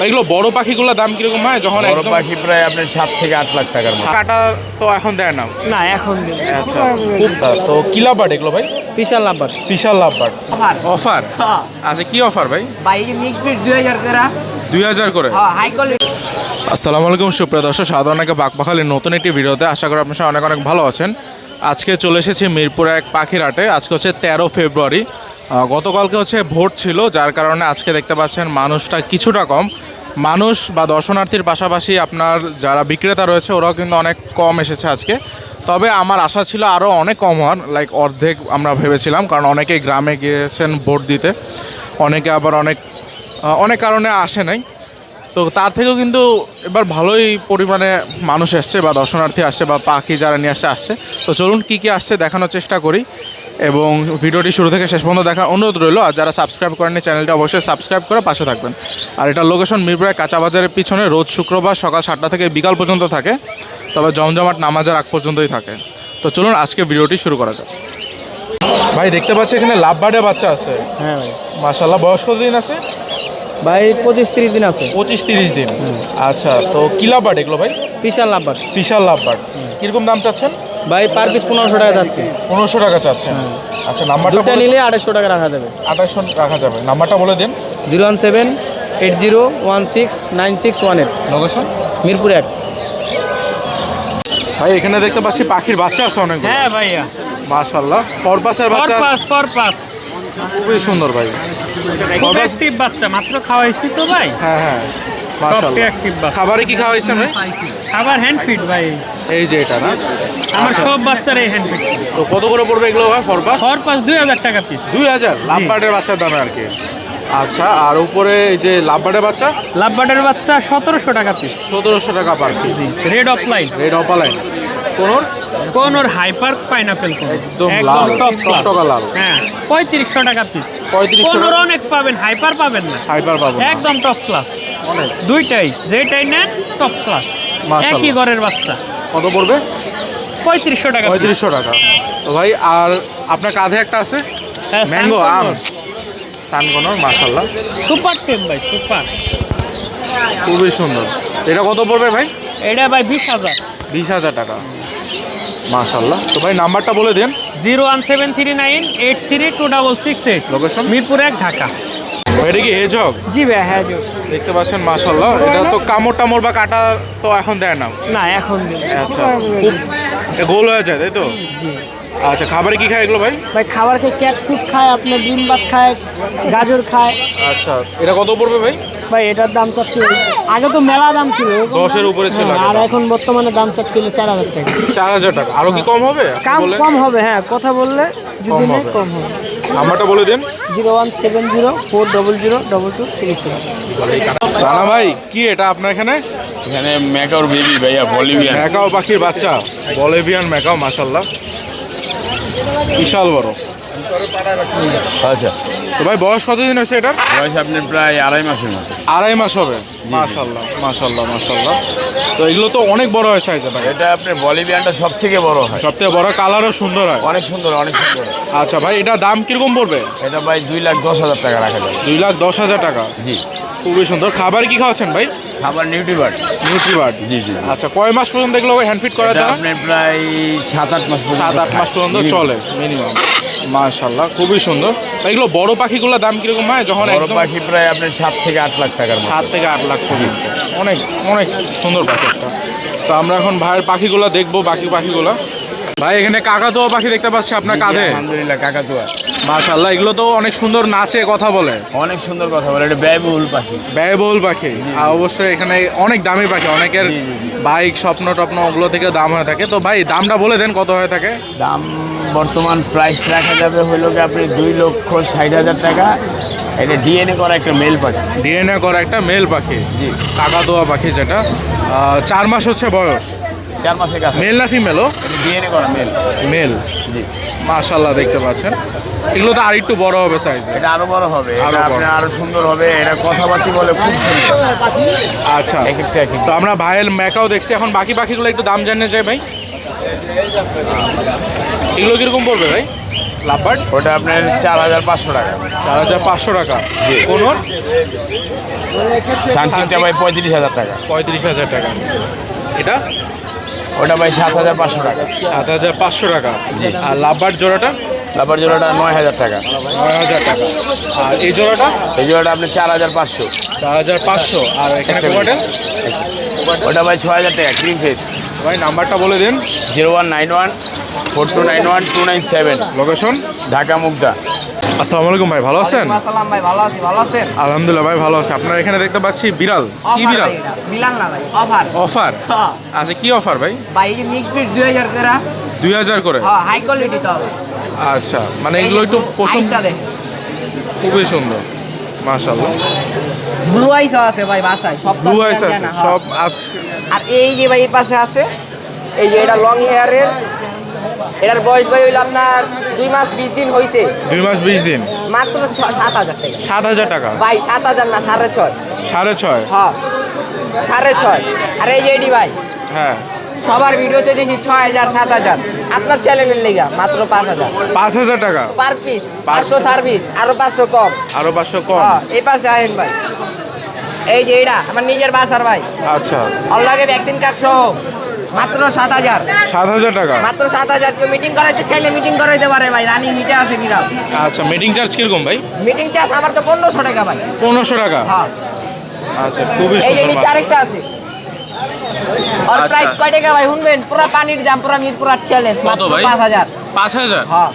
এগুলো বড় পাখিগুলোর দাম কিরকম হয় যখন বড় একদম পাখি প্রায় আপনার 7 থেকে 8 লাখ টাকার মতো। কাটা তো এখন দেয় না? না এখন আচ্ছা খুব তো কি লাভবার্ড এগুলো ভাই? বিশাল নাম্বার বিশাল লাভবার্ড অফার আচ্ছা কি অফার ভাই? ভাই মিক্স বিট 2000 টাকা 2000 করে। হ্যাঁ হাই কোয়ালিটি। আসসালামু আলাইকুম সুপ্রিয় দর্শক, সাধারণ একটা বাকপাখালির নতুন একটি ভিডিওতে আশা করি আপনারা অনেক অনেক ভালো আছেন। আজকে চলে এসেছি মিরপুর এক পাখির হাটে। আজকে হচ্ছে 13 ফেব্রুয়ারি। গতকালকে হচ্ছে ভোট ছিল, যার কারণে আজকে দেখতে পাচ্ছেন মানুষটা কিছুটা কম। মানুষ বা দর্শনার্থীর পাশাপাশি আপনার যারা বিক্রেতা রয়েছে ওরাও কিন্তু অনেক কম এসেছে আজকে। তবে আমার আশা ছিল আরও অনেক কম হওয়ার, লাইক অর্ধেক আমরা ভেবেছিলাম, কারণ অনেকেই গ্রামে গিয়েছেন ভোট দিতে, অনেকে আবার অনেক কারণে আসে নাই। তো তার থেকেও কিন্তু এবার ভালোই পরিমাণে মানুষ আসছে বা দর্শনার্থী আসছে বা পাখি যারা নিয়ে আসছে। তো চলুন কী কী আসছে দেখানোর চেষ্টা করি এবং ভিডিওটি শুরু থেকে শেষ পর্যন্ত দেখার অনুরোধ রইল। আর যারা সাবস্ক্রাইব করেননি চ্যানেলটা অবশ্যই সাবস্ক্রাইব করে পাশে থাকবেন। আর এটা লোকেশন মিরপুর কাঁচা বাজারের পিছনে, রোজ শুক্রবার সকাল 7টা থেকে বিকাল পর্যন্ত থাকে, তবে জমজমাট নামাজের আগ পর্যন্তই থাকে। তো চলুন আজকে ভিডিওটি শুরু করা যাক। ভাই দেখতে পাচ্ছি এখানে লাভবার্ডের বাচ্চা আছে। হ্যাঁ ভাই। মাশাআল্লাহ, বয়স কতদিন আছে? ভাই 25-30 দিন আছে। 25-30 দিন। আচ্ছা, তো কি লাভবার্ড এগুলো ভাই? বিশাল নাম্বার। বিশাল লাভবার্ড কীরকম দাম চাচ্ছেন? ভাই পার পিস 1500 টাকা যাচ্ছে। 1500 টাকা চাচ্ছেন? আচ্ছা, নাম্বারটা দুটো নিলে 2800 টাকা রাখা যাবে। 2800 রাখা যাবে। নাম্বারটা বলে দিন। 01780169618। লোকেশন মিরপুর 1। ভাই এখানে দেখতে পাচ্ছি পাখির বাচ্চা আছে অনেক। হ্যাঁ ভাইয়া। মাশাআল্লাহ, ফরপাসের বাচ্চা ফরপাস খুবই সুন্দর ভাই। ফরপাস অ্যাক্টিভ বাচ্চা, মাত্র খাওয়াইছি তো ভাই। হ্যাঁ হ্যাঁ, মাশাআল্লাহ। অ্যাক্টিভ বাচ্চা। খাবারে কি খাওয়াইছেন ভাই? খাবার হ্যান্ড ফিড ভাই। এই যে এটা না? আমার আচ্ছা, সব বাচ্চার এই হ্যান্ড ফিড। তো কত করে পড়বে এগুলো ভাই ফরপাস? 2000 টাকা পিস। 2000 লাভবার্ডের বাচ্চার দামে আর কি। আচ্ছা, আর উপরে এই যে লাভবার্ডের বাচ্চা? লাভবার্ডের বাচ্চা 1700 টাকা পিস। 1700 টাকা per piece. Red offline. Red opaline কোন ওর হাইপার পাইনাপেল কোন একদম লাল, টকটকা লাল। হ্যাঁ 3500 টাকা পিস। 3500 কোন টাকা। অনেক পাবেন, হাইপার পাবেন না। হাইপার পাবো না। একদম টপ ক্লাস অনেক। দুইটাই, যেটাই নেন টপ ক্লাস। মাশাআল্লাহ। একই ঘরের বাচ্চা। কত পড়বে? 3500 টাকা। 3500 টাকা। তো ভাই আর আপনার কাঁধে একটা আছে ম্যাঙ্গো আম, সানকনর, মাশাআল্লাহ সুপার টেম ভাই, সুপার। খুবই সুন্দর। এটা কত পড়বে ভাই? এটা ভাই 20000। 20,000 টাকা। মাশাআল্লাহ। তো ভাই নাম্বারটা বলে দেন। 01739832668। লোকেশন মিরপুর 1, ঢাকা। এটা কি হেজহগ? জি ভাই, হ্যাঁ জি। দেখতে পাচ্ছেন মাশাআল্লাহ। এটা তো কামড় টামড় বা কাটা তো এখন দেয় না? না এখন দিন। আচ্ছা, খুব গোল হয়ে যায় তাই তো? জি আচ্ছা, খাবারে কি খায় এগুলো ভাই? ভাই। খাবার খেয়ে ক্যাট ফুড খায়, আপনার ডিম ভাত খায়, গাজর খায়। আচ্ছা, এটা কত পড়বে ভাই? ভাই এটার দাম চাচ্ছিল, আগে তো মেলা দাম ছিল, 10-এর উপরে ছিল আগে আর দাম। এখন বর্তমানে দাম চাচ্ছিল 4000 টাকা। 4000 টাকা। আরো কি কম হবে? বলে কম হবে, হ্যাঁ কথা বললে যদি কম নেই হবে। কম হবে। নাম্বারটা বলে দেন। 01704002237। রানা ভাই, কি এটা আপনার এখানে? এখানে ম্যাকাওর বেবি ভাইয়া, বলিভিয়ান। ম্যাকাও পাখির বাচ্চা, বলিভিয়ান ম্যাকাও, মাশাআল্লাহ বিশাল বড়। আচ্ছা, তো ভাই বয়স কতদিন হয়েছে এটার? বয়স আপনার প্রায় 2.5 মাসের মতো। 2.5 মাস হবে। মাশাআল্লাহ মাশাআল্লাহ মাশাআল্লাহ। তো এগুলো তো অনেক বড় হয় সাইজে ভাই। এটা আপনার বলিভিয়ানটা সবথেকে বড় হয়, সবথেকে বড়, কালারও সুন্দর হয়। অনেক সুন্দর, অনেক সুন্দর। আচ্ছা ভাই, এটা দাম কিরকম পড়বে? এটা ভাই 2,10,000 টাকা রাখা যাবে। 2,10,000 টাকা। জি। খুবই সুন্দর। খাবার কি খাওয়াচ্ছেন ভাই? খাবার নিউট্রিবার্ড। নিউট্রিবার্ড। জি জি। আচ্ছা, কয় মাস পর্যন্ত এগুলো হ্যান্ড ফিট করা এটা যায়? আপনার প্রায় 7-8 মাস পর্যন্ত। 7-8 মাস পর্যন্ত চলে মিনিমাম। মাশাআল্লাহ, খুবই সুন্দর। এগুলো বড় পাখিগুলোর দাম কিরকম হয় যখন বড় একদম? পাখি প্রায় আপনার 7 থেকে 8 লাখ টাকার মতো। 7 থেকে 8 লাখ পর্যন্ত। অনেক অনেক সুন্দর পাখি একটা। তো আমরা এখন ভাইয়ের পাখিগুলো দেখবো, বাকি পাখিগুলো। ভাই এখানে কাকাতুয়া পাখি দেখতে পাচ্ছি আপনার কাঁধে। আলহামদুলিল্লাহ, কাকাতুয়া। মাশাআল্লাহ, এগুলো তো অনেক সুন্দর, নাচে, কথা বলে। অনেক সুন্দর কথা বলে, এটা ব্যয়বহুল পাখি। ব্যয়বহুল পাখি। আর অবশ্যই এখানে অনেক দামি পাখি, অনেকের বাইক, স্বপ্ন টপ্ন ওগুলো থেকে দাম হয়ে থাকে। তো ভাই দামটা বলে দেন কত হয়ে থাকে? দাম বর্তমান প্রাইস রাখা যাবে হলো কি আপনি 2,60,000 টাকা। এটা ডিএনএ করা একটা মেল পাখি। ডিএনএ করা একটা মেল পাখি। জি। কাকাতুয়া পাখি, যেটা 4 মাস হচ্ছে বয়স। 4 মাসের কাছে। মেল না ফিমেলও? এটা ডিএনএ করা মেল। মেল। জি। মাশাআল্লাহ, দেখতে পাচ্ছেন এগুলো তো আর একটু বড় হবে সাইজে। এটা আরো বড় হবে, আরো এটা বড়। আপনার আরো সুন্দর হবে। এটা কথাবার্তা বলে খুব সুন্দর। আচ্ছা, এক একটা এক তো একটা। আমরা ভাইয়ের ম্যাকাও দেখছি। এখন বাকি পাখিগুলো একটু দাম জানতে চাই ভাই। এগুলো কিরকম পড়বে ভাই? লাভবার্ড ওটা আপনার 4,500 টাকা। 4,500 টাকা। কোনোর? সানচিংটা ভাই 35,000 টাকা। 35,000 টাকা। এটা ওটা ভাই 7,500 টাকা। 7,500 টাকা। আর লাভবার জোড়াটা লাভার জোড়াটা 9,000 টাকা। 9,000 টাকা। আর এই জোড়াটা এই জোড়াটা আপনি 4,500। 4,500। আর এখানে কোকাটেল ওটা ভাই 6,000 টাকা ক্রিম ফেস। ভাই নাম্বারটা বলে দিন। 0191 4291 297। লোকেশন ঢাকা মুগদা। আসসালামু আলাইকুম ভাই, ভালো আছেন? আসসালাম ভাই, ভালো আছি, ভালো আছেন? আলহামদুলিল্লাহ ভাই, ভালো আছে। আপনার এখানে দেখতে পাচ্ছি বিড়াল, কি বিড়াল? মিলান না ভাই, অফার। অফার? আচ্ছা, কি অফার ভাই? ভাই এই যে মিক্স বিট 2000 করে। 2000 করে? হ্যাঁ, হাই কোয়ালিটি তো হবে। আচ্ছা, মানে এগুলো একটু পছন্দ। আইসটা দেখ, খুবই সুন্দর মাশাআল্লাহ। ব্লু আইসও আছে ভাই বাসায়, সব তো ব্লু আপনার আইস জানা, আছে, হ্যাঁ। সব আছে। আর এই যে ভাই এই পাশে আছে, এই যে এটা লং হেয়ারের, এটার বয়স ভাই হইলো আপনার 2 মাস 20 দিন হইছে, 2 মাস 20 দিন। মাত্র 7,000 টাকা। 7,000 টাকা? ভাই 7,000 না, 6,500। 6,500? হ্যাঁ 6,500। আর এই যে এডি ভাই হ্যাঁ। সবার ভিডিওতে দেখি 6,000 7,000, আপনার চ্যানেলের লেগা মাত্র 5,000 5,000 টাকা পার পিস। 500 সার্ভিস, আরো 500 কম। আরো 500 কম? হ্যাঁ, এই পাশে আহেন ভাই, এই যে এটা আমার নিজের বাসার ভাই, আচ্ছা, অল্লাগে ভ্যাকসিন কার্ড সহ মাত্র 7,000। 7,000 টাকা? মাত্র 7,000। কেউ মিটিং করাইতে চাইলে মিটিং করাইতে পারে ভাই, রানি হিটে আছে বিরাট। আচ্ছা, মিটিং চার্জ কিরকম ভাই? মিটিং চার্জ আমার তো 1,500 টাকা ভাই। 1,500 টাকা? হ্যাঁ, আচ্ছা, খুবই এই যে সুন্দর। নিচে আরেকটা আছে, আর আচ্ছা। প্রাইস কয় টাকা ভাই শুনবেন? পুরো পানির দাম, পুরো মিরপুর চ্যালেঞ্জ, কত মাত্র ভাই? 5,000। 5,000? হ্যাঁ,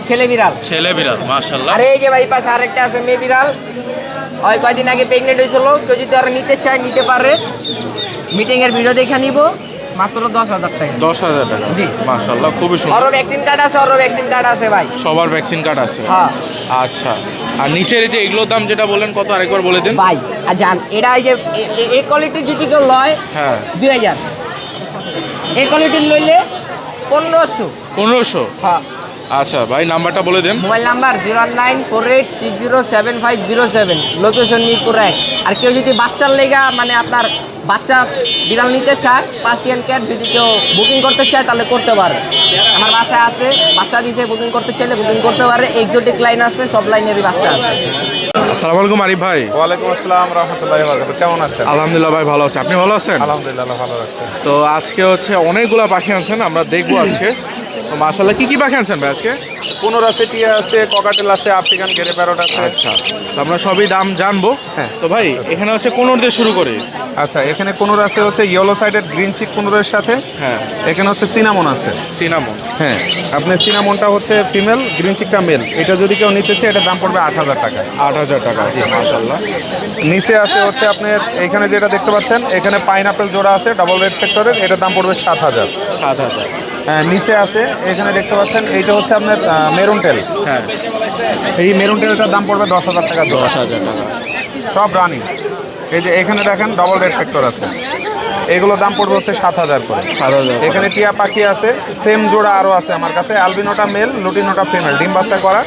ছেলে বিড়াল। ছেলে বিড়াল, মাশাআল্লাহ। আর এই যে ভাই পাশে আরেকটা আছে মেয়ে বিড়াল, ওই কয়দিন আগে প্রেগনেন্ট হয়েছিল, কেউ যদি আর নিতে চায় নিতে পারে। মিটিং এর ভিডিও দেখে নিব, মাত্র 10,000 টাকা। 10,000 টাকা? জি। মাশাআল্লাহ, খুবই সুন্দর। আরো ভ্যাকসিন কার্ড আছে, আরো ভ্যাকসিন কার্ড আছে ভাই। সবার ভ্যাকসিন কার্ড আছে? হ্যাঁ আচ্ছা। আর নিচের এই যে এগুলোর দাম যেটা বললেন কত, আরেকবার বলে দিন। ভাই, আর জান এটা এই যে এই কোয়ালিটির যদি কেউ লয়, হ্যাঁ। 2,000। এই কোয়ালিটির লইলে 1,500। 1,500? হ্যাঁ। আচ্ছা ভাই, নাম্বারটা বলে দেন। Mobile number 01948607507। লোকেশন মিরপুর 1। আর কেউ যদি বাচ্চার লেগা মানে আপনার বাচ্চা বিড়াল নিতে চায়, পার্সিয়ান ক্যাট যদি কেউ বুকিং করতে চায় তাহলে করতে পারে। আমার বাসায় আছে, বাচ্চা দিছে, বুকিং করতে চাইলে বুকিং করতে পারে। এক্সোটিক লাইন আছে, সব লাইনেরই বাচ্চা আছে। আসসালামু আলাইকুম আরিফ ভাই। ওয়ালাইকুম আসসালাম রহমতুল্লাহি ওয়া বারাকাতুহু। কেমন আছেন? আলহামদুলিল্লাহ ভাই, ভালো আছে। আপনি ভালো আছেন? আলহামদুলিল্লাহ ভালো রাখছেন। তো আজকে হচ্ছে অনেকগুলো পাখি আনছেন, আমরা দেখবো আজকে। তো মাশাআল্লাহ, কি কি পাখি আনছেন ভাই আজকে? কোনোর আছে, টিয়া আছে, ককাটেল আছে, আফ্রিকান গ্রে প্যারট আছে। আচ্ছা, তো আমরা সবই দাম জানবো। হ্যাঁ। তো ভাই এখানে হচ্ছে কোনোর দিয়ে শুরু করি। আচ্ছা, এখানে কোনোর আছে হচ্ছে ইয়েলো সাইডেড গ্রিন চিক কোনোরের সাথে। হ্যাঁ। এখানে হচ্ছে সিনামন আছে। সিনামন? হ্যাঁ, আপনার সিনামনটা হচ্ছে ফিমেল, গ্রিন চিকটা মেল। এটা যদি কেউ নিতে চায় এটার দাম পড়বে 8,000 টাকা। 8,000 টাকা? মাশাআল্লাহ। নিচে আছে হচ্ছে আপনার এখানে যেটা দেখতে পাচ্ছেন, এখানে পাইনাপেল জোড়া আছে ডাবল রেড ফ্যাক্টরের, এটার দাম পড়বে 7,000। 7,000? হ্যাঁ, নিচে আছে এখানে দেখতে পাচ্ছেন, এইটা হচ্ছে আপনার মেরুন টেল। হ্যাঁ। এই মেরুন টেলটার দাম পড়বে 10,000 টাকা জোড়া। 10,000 টাকা? সব রানিং। এই যে এখানে দেখেন ডবল রেড ফ্যাক্টর আছে, এগুলো দাম পড়বে হচ্ছে 7,000 করে। 7,000? এখানে টিয়া পাখি আছে, সেম জোড়া আরও আছে আমার কাছে, অ্যালবিনোটা মেল, লুটিনোটা ফিমেল, ডিম বাচ্চা করা।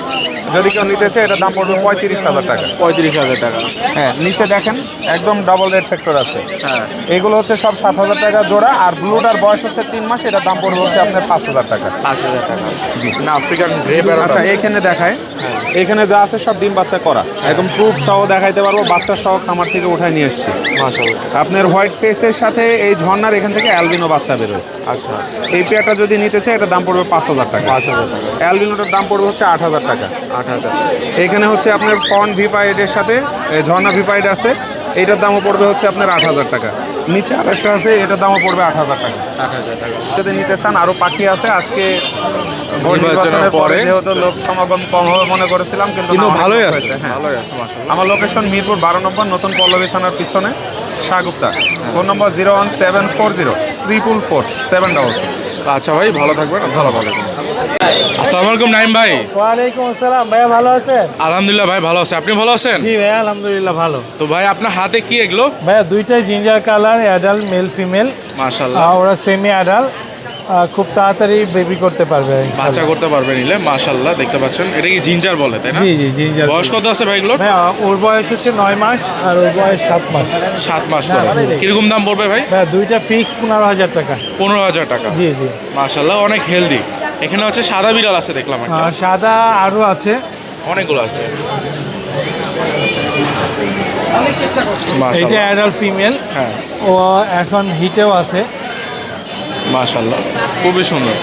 যদি কেউ নিতে চায় এটার দাম পড়বে 35,000 টাকা। 35,000 টাকা? হ্যাঁ, নিচে দেখেন একদম ডবল রেড ফ্যাক্টর আছে, হ্যাঁ। এগুলো হচ্ছে সব 7,000 টাকা জোড়া। আর ব্লুটার বয়স হচ্ছে 3 মাস, এটার দাম পড়বে হচ্ছে আপনার 5,000 টাকা। 5,000 টাকা? না, আফ্রিকান গ্রে প্যারট আচ্ছা, আছে? এখানে দেখায়, এখানে যা আছে সব ডিম বাচ্চা করা, একদম প্রুফ সহ দেখাইতে পারবো, বাচ্চা সহ খামার থেকে উঠায় নিয়ে এসেছি। মাশাআল্লাহ। আপনার হোয়াইট ফেসের সাথে এই ঝর্ণার এখান থেকে অ্যালবিনো বাচ্চা বেরোয়। আচ্ছা। এই পেয়ারটা যদি নিতে চায় এটার দাম পড়বে 5,000 টাকা। 5,000 টাকা? অ্যালবিনোটার দাম পড়বে হচ্ছে 8,000 টাকা। 8,000? এখানে হচ্ছে আপনার ফন ভিপাইডের সাথে ঝর্ণা ভিপাইড আছে, এইটার দামও পড়বে হচ্ছে আপনার 8,000 টাকা। নিচে আরেকটা আছে, এটার দামও পড়বে 8,000 টাকা। 8,000 টাকা? যদি নিতে চান আরও পাখি আছে। আজকে ভোট নির্বাচনের নির্বাচনের পরে পরে যেহেতু লোক সমাগম কম হবে মনে করেছিলাম, কিন্তু কিন্তু না, অনেক ভালোই লোক আছে, হয়েছে। হ্যাঁ, ভালোই আছে মাশাআল্লাহ। আমার লোকেশন মিরপুর 12 নম্বর, নতুন পল্লবী থানার পিছনে, শাহগুপ্তা। ফোন নম্বর 01740 আচ্ছা ভাই, ভালো থাকবেন। আসসালামু আলাইকুম। আসসালামু আলাইকুম নাইম ভাই। ওয়ালাইকুম আসসালাম ভাইয়া, ভালো আছেন? আলহামদুলিল্লাহ ভাই, ভালো আছে। আপনি ভালো আছেন? জি ভাইয়া, আলহামদুলিল্লাহ ভালো। তো ভাই আপনার হাতে কি এগুলো? ভাইয়া দুইটাই ginger colour, adult male female. মাশাআল্লাহ। ওরা সেমি অ্যাডাল্ট, খুব তাড়াতাড়ি বেবি করতে পারবে। বাচ্চা করতে পারবে নিলে, মাশাআল্লাহ। দেখতে পাচ্ছেন, এটা কি জিঞ্জার বলে তাই না? জি জি, জিঞ্জার। বয়স কত আছে ভাই এগুলো? ভাইয়া ওর বয়স হচ্ছে 9 মাস আর ওর বয়স 7 মাস। 7 মাস করে? কিরকম দাম পড়বে ভাই? ভাইয়া দুইটা ফিক্স 15,000 টাকা। 15,000 টাকা? জি জি। মাশাআল্লাহ, অনেক হেলদি। এখানে হচ্ছে সাদা বিড়াল আছে দেখলাম একটা। সাদা আরও আছে। অনেকগুলো আছে। এটা মাশাআল্লাহ অ্যাডাল্ট ফিমেল, হ্যাঁ ও এখন হিটেও আছে। মাশাআল্লাহ খুবই সুন্দর।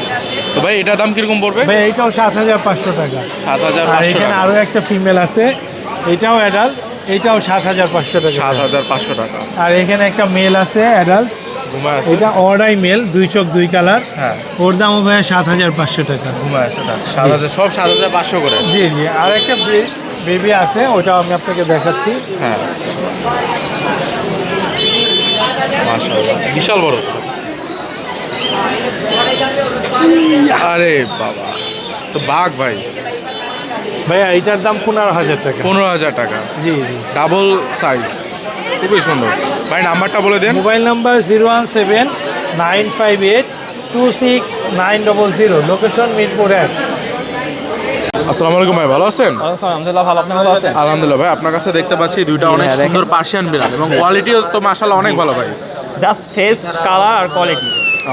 তো ভাই এটার দাম কিরকম পড়বে? ভাই এইটাও ৭৫০০ টাকা। আর ৭,৫০০ এখানে টাকা। আরও একটা ফিমেল আছে, এটাও অ্যাডাল্ট, এটাও ৭৫০০ টাকা। ৭,৫০০ টাকা। আর এখানে একটা মেল আছে অ্যাডাল্ট, ঘুমায় আছে, এটা অর্ডাই মেল, 2 চোখ 2 কালার। হ্যাঁ ওর দামও ভাই ৭৫০০ টাকা। ঘুমায় আছে, ৭,০০০, সব ৭,৫০০ করে। জি জি, আর একটা বেবি আছে, ওটাও আমি আপনাকে দেখাচ্ছি। হ্যাঁ মাশাআল্লাহ বিশাল বড়। আরে বাবা, তো বাঘ ভাই। ভাইয়া এইটার দাম ১৫,০০০ টাকা। ১৫,০০০ টাকা, জি জি। ডাবল সাইজ, খুবই সুন্দর। ভাই নাম্বারটা বলে দেন। Mobile number 017-958-26900, location Mirpur ১। আসসালামু আলাইকুম ভাই, ভালো আছেন? আলহামদুলিল্লাহ ভালো, আপনি ভালো আছেন? আলহামদুলিল্লাহ ভাই, আপনার কাছে দেখতে পাচ্ছি দুইটা অনেক হ্যাঁ, সুন্দর পার্সিয়ান বিড়াল এবং কোয়ালিটিও তো মাশাআল্লাহ অনেক ভালো ভাই। জাস্ট ফেস, কালার আর কোয়ালিটি।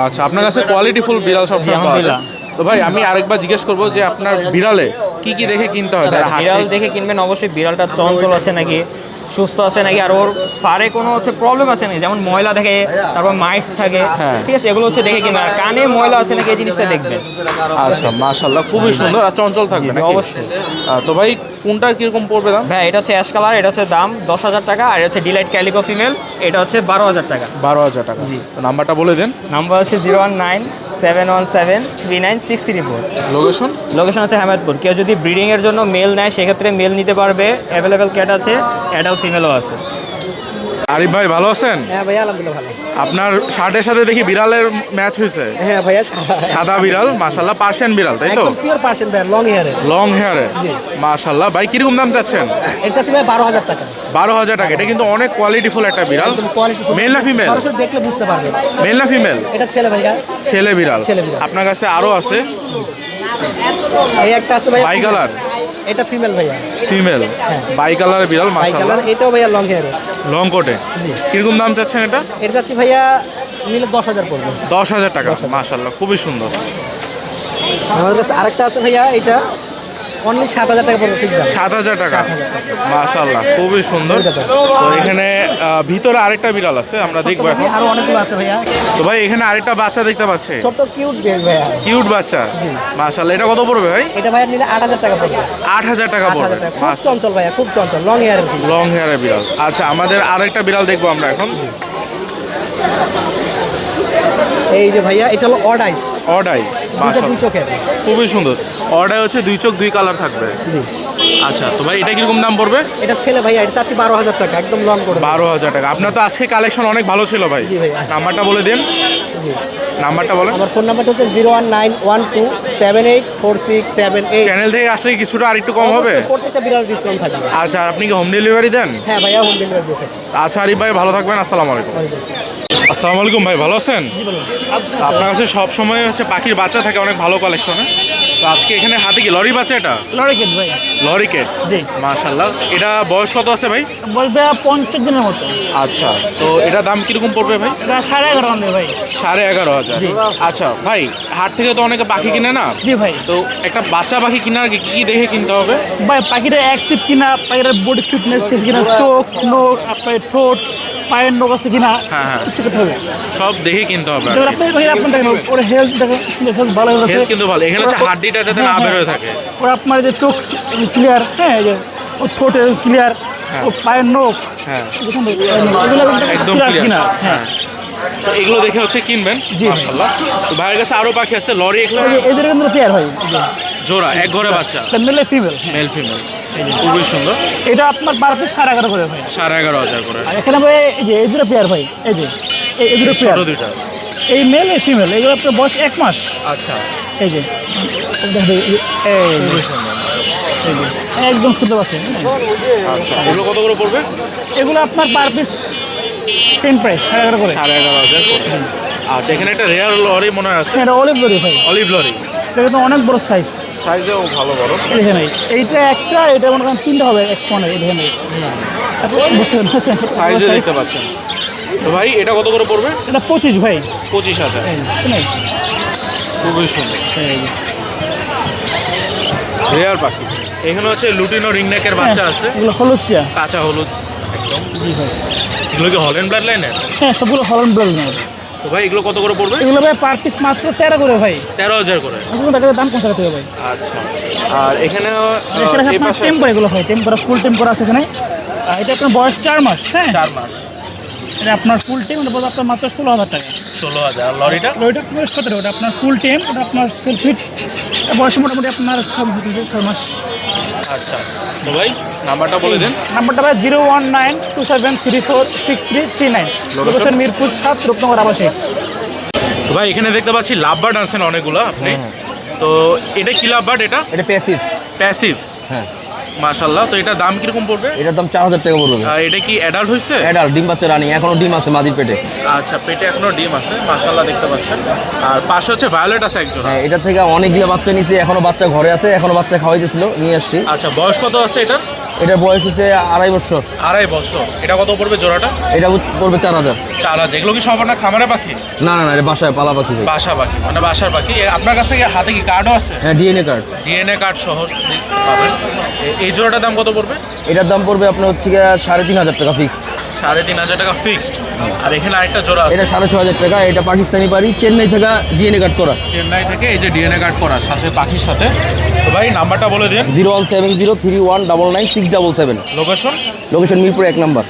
আচ্ছা, আপনার কাছে কোয়ালিটি ফুল বিড়াল সবসময় পাওয়া যায়। তো ভাই আমি আরেকবার জিজ্ঞেস করবো যে আপনার বিড়ালে কি কি দেখে কিনতে হয় যারা হাট বিড়াল থেকে- দেখে কিনবেন অবশ্যই, বিড়ালটা চঞ্চল আছে নাকি, সুস্থ আছে নাকি, আর ওর ফারে কোনো প্রবলেম আছে নাকি, যেমন ময়লা থাকে, তারপর মাইস থাকে, হ্যাঁ। ঠিক আছে, এগুলো কিনবেন। আর কানে ময়লা আছে নাকি এই জিনিসটা দেখবেন। আচ্ছা মাশাআল্লাহ খুবই সুন্দর আর চঞ্চল থাকবে নাকি? অবশ্যই। তো ভাই কোনটার কিরকম পড়বে দাম? ভাই এটা হচ্ছে অ্যাশ কালার, এটা হচ্ছে দাম ১০,০০০ টাকা। আর এটা হচ্ছে ডিলাইট ক্যালিকো ফিমেল, এটা হচ্ছে ১২,০০০ টাকা। ১২,০০০ টাকা। তো নাম্বারটা বলে দেন। নাম্বার হচ্ছে 019-717-39634। লোকেশন? লোকেশন হচ্ছে হামিদপুর। কেউ যদি ব্রিডিংয়ের জন্য মেল নেয় সেক্ষেত্রে মেল নিতে পারবে, অ্যাভেলেবেল ক্যাট আছে, অ্যাডাল্ট ফিমেলও আছে। আরিফ ভাই ভালো আছেন? হ্যাঁ ভাইয়া আলহামদুলিল্লাহ ভালো। আপনার শার্টের সাথে দেখি বিড়ালের ম্যাচ হয়েছে। হ্যাঁ ভাইয়া সাদা বিড়াল মাশাআল্লাহ, পার্সিয়ান বিড়াল তাই তো? একদম পিওর পার্সেন্ট ভাইয়া, লং হেয়ারে। লং হেয়ারে মাশাআল্লাহ। ভাই কিরকম দাম চাচ্ছেন? এর চাচ্ছি ভাই ১২,০০০ টাকা। ১২,০০০ টাকা। এটা কিন্তু অনেক কোয়ালিটিফুল একটা বিড়াল। একদম কোয়ালিটি। মেল না ফিমেল? সরাসরি দেখলে বুঝতে পারবে। মেল না ফিমেল? এটা ছেলে ভাইয়া। ছেলে বিড়াল। ছেলে বিড়াল। আপনার কাছে আরো আছে? এই একটা আছে ভাইয়া বাই কালার? এটা ফিমেল ভাইয়া। ফিমেল বাই কালারের বিড়াল বাই মাশাআল্লাহ, কালার, এটাও ভাইয়া লং হেয়ারে। লং কোটে। কিরকম দাম চাচ্ছেন এটা? এর চাচ্ছি ভাইয়া নিলে ১০,০০০ পড়বে। ১০,০০০ টাকা। মাশাআল্লাহ খুবই সুন্দর। আমাদের কাছে আরেকটা আছে ভাইয়া, এটা অনলি ৭,০০০ টাকা পড়বে ঠিক দাম। ৭,০০০ টাকা। মাশাআল্লাহ খুবই সুন্দর। তো এখানে ভিতরে আরেকটা বিড়াল আছে, আমরা দেখবো এখন। আরো অনেকগুলো আছে ভাইয়া। তো ভাই এখানে আরেকটা বাচ্চা দেখতে পাচ্ছি, ছোট কিউট বেশ ভাইয়া। কিউট বাচ্চা। মাশাআল্লাহ এটা কত পড়বে ভাই? এটা ভাইয়া নিলে ৮,০০০ টাকা পড়বে। ৮,০০০ টাকা পড়বে। ৮,০০০ টাকা। খুব চঞ্চল ভাইয়া, খুব চঞ্চল, লং হেয়ারের। লং হেয়ারের বিড়াল। আচ্ছা, আমাদের আরেকটা বিড়াল দেখবো আমরা এখন। এই যে ভাইয়া, এটা হলো অডাইস, অডাই। দুই মাশাআল্লাহ চোখের। খুবই সুন্দর। অডাই হচ্ছে 2 চোখ 2 কালার থাকবে। জি। আচ্ছা, তো ভাই এটা কিরকম দাম পড়বে? এটা ছেলে ভাইয়া, এটা চাচ্ছি ১২,০০০ টাকা, একদম লং করে। ১২,০০০ টাকা। আপনার তো আজকে কালেকশন অনেক ভালো ছিল ভাই। জি ভাইয়া। নাম্বারটা বলে দিন। জি। নাম্বারটা বলেন। আমার ফোন নাম্বারটা হচ্ছে 01912784678। চ্যানেল থেকে আসলে কিছুটা আর একটু কম হবে? প্রত্যেকটা বিড়াল ডিসকাউন্ট থাকবে। আচ্ছা, আর আপনি কি হোম ডেলিভারি দেন? হ্যাঁ ভাইয়া, হোম ডেলিভারি দিয়ে থাকি। আচ্ছা আরিফ ভাই ভালো থাকবেন। আসসালামু আলাইকুম। আসসালামু আলাইকুম ভাই, ভালো আছেন? আপনার কাছে সব সময় হচ্ছে পাখির বাচ্চা থাকে অনেক ভালো কালেকশনে। তো আজকে এখানে হাতে কি লরি বাচ্চা? এটা লরিকেট ভাই। লরিকেট। জি। মাশাআল্লাহ। এটা বয়স কত আছে ভাই? বলবে ৫০ দিনের মতো। আচ্ছা, তো এটা দাম কিরকম পড়বে ভাই? এটা 11.5 আনবে ভাই। 11,500। জি। আচ্ছা ভাই, হাট থেকে তো অনেকে পাখি কিনে না, জি ভাই। তো একটা বাচ্চা পাখি কেনার আগে কি কি দেখে কিনতে হবে? ভাই পাখিটা অ্যাক্টিভ কিনা, পাখিটার বডি ফিটনেস ঠিক কিনা, চোখ, নখ, আপনার ঠোঁট, পায়ের নখ আছে কিনা, হ্যাঁ, হ্যাঁ। কিছু করতে হবে। সব দেখে কিনতে হবে। যেমন আপনি আপনার দেখেন ওর হেলথ দেখেন, হেলথ ভালো হয়ে হেলথ কিন্তু ভালো। এখানে হচ্ছে হাড্ডিটা যাতে না বের হয়ে থাকে। ওর আপনার যে চোখ ক্লিয়ার, হ্যাঁ, এই যে ওর ঠোঁট ক্লিয়ার, ওর পায়ের নখ, হ্যাঁ এগুলো একদম clear ক্লিয়ার। কিনা। হ্যাঁ, তো এগুলো দেখে হচ্ছে কিনবেন। জি। মাশাআল্লাহ। তো ভাইয়ের কাছে আরো পাখি আছে, লরি এগুলো এদের কিন্তু পেয়ার হয়, জোড়া, এক ঘরে বাচ্চা, মেলে ফিমেল। মেল ফিমেল, খুবই সুন্দর। এটা আপনার 12 পিস 11.5 করে ভাই। 11,500 করে। আর এখানে ভাই এই যে এই দুটো পেয়ার ভাই, এই যে এই দুটো পেয়ার, ছোট দুইটা। এই মেল এই ফিমেল, এগুলো আপনার বয়স 1 মাস। আচ্ছা, এই যে খুবই সুন্দর। একদম শুনতে পাচ্ছেন। আচ্ছা, এগুলো কত করে পড়বে? এগুলো আপনার পার পিস সেম প্রাইস 11.5 করে। 11,500 করে। আচ্ছা, এখানে একটা রেয়ার লরি মনে হয় আছে, এটা অলিভ লরি ভাই, অলিভ লরি। এটা কিন্তু অনেক বড় সাইজ। সাইজেও ভালো বড়। এখানে এইটা একটা, এটা মনে করেন 3টা হবে এক ফোনে। এখানে বুঝতে পারছেন সাইজে দেখতে পাচ্ছেন। তো ভাই এটা কত করে পড়বে? এটা 25 ভাই। 25,000। খুবই সুন্দর রেয়ার পাখি। এখানে হচ্ছে লুটিনো রিংনেকের বাচ্চা আছে, এগুলো হলুদ চিয়া। কাঁচা হলুদ একদম। জি ভাই। এগুলো কি হল্যান্ড ব্লাড লাইনের? হ্যাঁ, সবগুলো হলন ব্লাড নেই। তো ভাই এগুলো কত করে পড়বে? এগুলো ভাই পার পিস মাত্র 13 করে ভাই। 13,000 করে। এগুলো টাকার দাম কত টাকা ভাই? আচ্ছা, আর এখানে আর এখানে এই আপনার পাশে টেম করা, এগুলো হয় টেম করা, ফুল টেম করা আছে এখানে। আর এটা আপনার বয়স 4 মাস। হ্যাঁ, 4 মাস, এটা আপনার ফুল টেম, এটা বলতে আপনার মাত্র 16,000 টাকা। 16,000। আর লরিটা? ওইটা আপনার 17, ওটা আপনার ফুল টেম, ওটা আপনার সেলফিট, বয়স মোটামুটি আপনার 6 মাস। আচ্ছা, তো ভাই নাম্বারটা বলে দেন। নাম্বারটা ভাই 01927346339। লোকেশন মিরপুর 7, রূপনগর আবাসিক। তো ভাই এখানে দেখতে পাচ্ছি লাভবার্ড আনছেন অনেকগুলো আপনি। তো এটা কি লাভবার্ড? এটা এটা প্যাসিভ। প্যাসিভ। হ্যাঁ, মাশাআল্লাহ। তো এটা দাম কিরকম পড়বে? এটার দাম 4,000 টাকা পড়বে। এটা কি অ্যাডাল্ট হয়েছে? অ্যাডাল্ট, ডিম বাচ্চা রানিং, এখনো ডিম আছে মাদির পেটে। আচ্ছা, পেটে এখনো ডিম আছে, মাশাআল্লাহ দেখতে পাচ্ছেন। আর পাশে হচ্ছে ভায়োলেট আছে একজন। হ্যাঁ, এটা থেকে অনেকগুলো বাচ্চা নিয়েছি, এখনো বাচ্চা ঘরে আছে, এখনো বাচ্চা খাওয়াইতেছিল, নিয়ে আসছি। আচ্ছা, বয়স কত আছে এটা? এটার বয়স হচ্ছে 2.5 বছর। 2.5 বছর। এটা কত পড়বে জোড়াটা? এটা পড়বে 4,000। 4,000। এগুলো কি সম্পূর্ণ খামারে পাখি? না না না, এটা বাসায় পালা পাখি ভাই। বাসা পাখি, মানে বাসার পাখি। আপনার কাছে কি হাতে কি কার্ডও আছে? হ্যাঁ, ডিএনএ কার্ড। ডিএনএ কার্ড সহ দেখতে পাবেন। এই জোড়াটার দাম কত পড়বে? এটার দাম পড়বে আপনার হচ্ছে গিয়ে 3,500 টাকা ফিক্সড। 3,500 টাকা ফিক্সড। আর এখানে আরেকটা জোড়া আছে, এটা 6,500 টাকা। এটা পাকিস্তানি পারি, চেন্নাই থেকে ডিএনএ কার্ড করা। চেন্নাই থেকে। এই যে ডিএনএ কার্ড করা সাথে পাখির সাথে। তো ভাই নাম্বারটা বলে দিন। 01703199677। লোকেশন? Location Mirpur 1 number.